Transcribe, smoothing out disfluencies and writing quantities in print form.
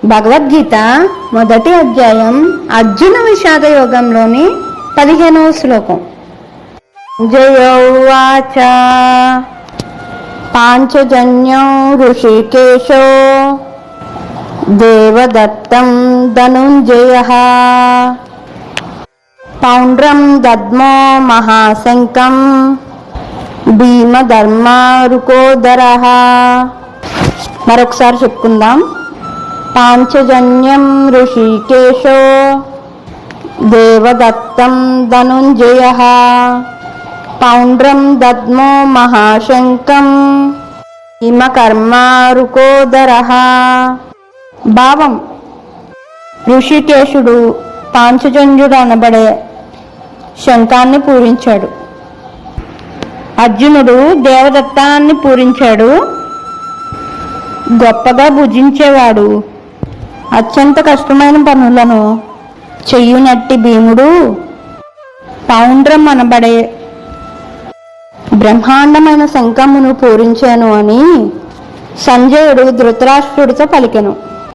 భగవద్గీత మొదటి అధ్యాయం అర్జున విషాద యోగంలోని 15వ శ్లోకం. జయోవాచ పాంచజన్యో ఋషికేశో దేవదత్తం ధనుంజయః పౌండ్రం దద్మో మహాశంకం భీమధర్మారుకోదరః. మరొకసారి చెప్పుకుందాం. పాంచజన్యం ఋషికేశో దేవదత్తం ధనుంజయః పౌండ్రం దద్మో మహాశంకం భీమకర్మారుకోదరః. భావం: ఋషికేశుడు పాంచజన్యుడు అనబడే శంఖాన్ని పూరించాడు. అర్జునుడు దేవదత్తాన్ని పూరించాడు. గొప్పగా భుజించేవాడు. అత్యంత కష్టమైన పనులను చెయ్యునట్టి భీముడు పౌండ్రం అనబడే బ్రహ్మాండమైన శంఖమును పూరించాను అని సంజయుడు ధృతరాష్ట్రుడితో పలికెను.